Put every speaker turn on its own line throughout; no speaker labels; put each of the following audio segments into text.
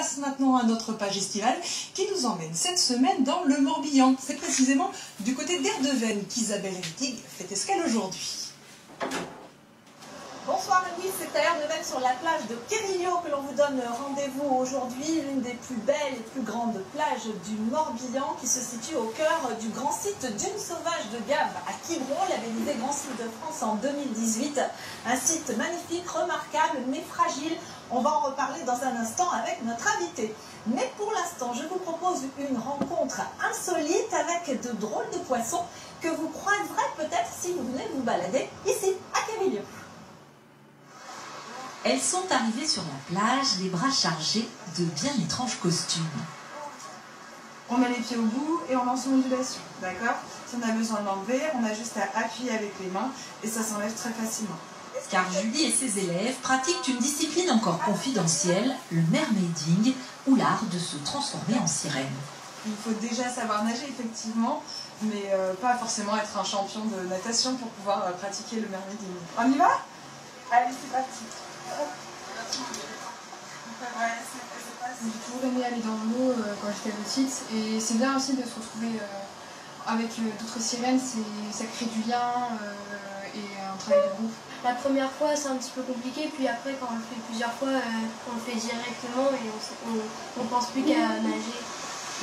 place maintenant à notre page estivale qui nous emmène cette semaine dans le Morbihan. C'est précisément du côté d'Erdevenne qu'Isabelle Rittig fait escale aujourd'hui.
Bonsoir Louise, c'est à Erdevenne sur la plage de Quérillot que l'on vous donne rendez-vous aujourd'hui, l'une des plus belles et plus grandes plages du Morbihan qui se situe au cœur du grand site Dunes Sauvages de Gave à Quiberon, labellisé Grand Site de France en 2018. Un site magnifique, remarquable mais fragile. On va en reparler dans un instant avec notre invité. Mais pour l'instant, je vous propose une rencontre insolite avec de drôles de poissons que vous croiserez peut-être si vous venez vous balader ici à Quérillot.
Elles sont arrivées sur la plage, les bras chargés de bien étranges costumes.
On met les pieds au bout et on lance une ondulation, d'accord? Si on a besoin de l'enlever, on a juste à appuyer avec les mains et ça s'enlève très facilement.
Car Julie et ses élèves pratiquent une discipline encore confidentielle, le mermaiding, ou l'art de se transformer en sirène.
Il faut déjà savoir nager effectivement, mais pas forcément être un champion de natation pour pouvoir pratiquer le mermaiding. On y va? Allez, c'est parti.
J'ai toujours aimé aller dans l'eau quand j'étais petite et c'est bien aussi de se retrouver avec d'autres sirènes, ça crée du lien et un travail de groupe.
La première fois c'est un petit peu compliqué, puis après quand on le fait plusieurs fois, on le fait directement et on pense plus qu'à nager.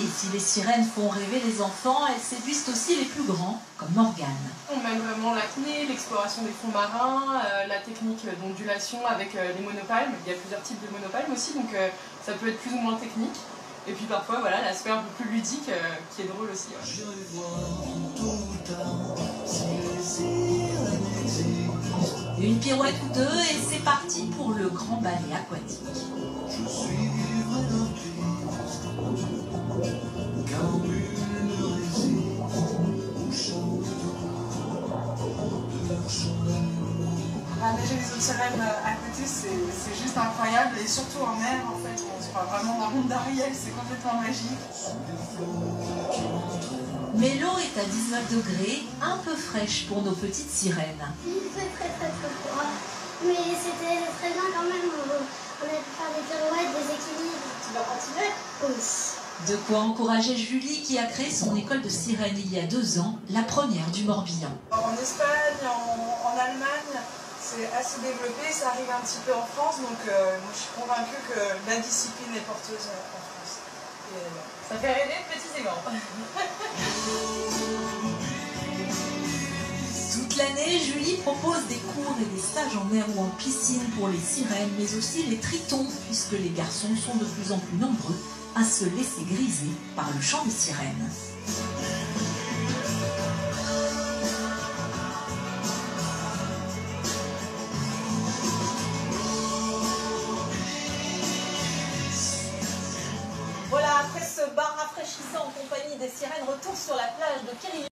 Et si les sirènes font rêver les enfants, elles séduisent aussi les plus grands, comme Morgane.
On mène vraiment l'apnée, l'exploration des fonds marins, la technique d'ondulation avec les monopalmes. Il y a plusieurs types de monopalmes aussi, donc ça peut être plus ou moins technique. Et puis parfois, voilà, l'aspect un peu plus ludique qui est drôle aussi. Ouais.
Une pirouette ou deux et c'est parti pour le grand ballet aquatique.
Nager les autres sirènes à côté, c'est juste incroyable et surtout en mer, en fait, on se croit vraiment dans le monde d'Ariel, c'est complètement magique.
Mais l'eau est à 19 degrés, un peu fraîche pour nos petites sirènes.
Il fait très froid, mais c'était très bien quand même, on a pu faire des pirouettes, des équilibres.
Tu vas continuer?
Oui.
De quoi encourager Julie qui a créé son école de sirène il y a 2 ans, la première du Morbihan.
En Espagne, en Allemagne, c'est assez développé, ça arrive un petit peu en France, donc moi je suis convaincue que la discipline est porteuse en France.
Ça fait rêver petits et grands.
Toute l'année, Julie propose des cours et des stages en mer ou en piscine pour les sirènes, mais aussi les tritons, puisque les garçons sont de plus en plus nombreux à se laisser griser par le chant des sirènes.
Voilà, après ce bar rafraîchissant en compagnie des sirènes, retour sur la plage de Quérillot.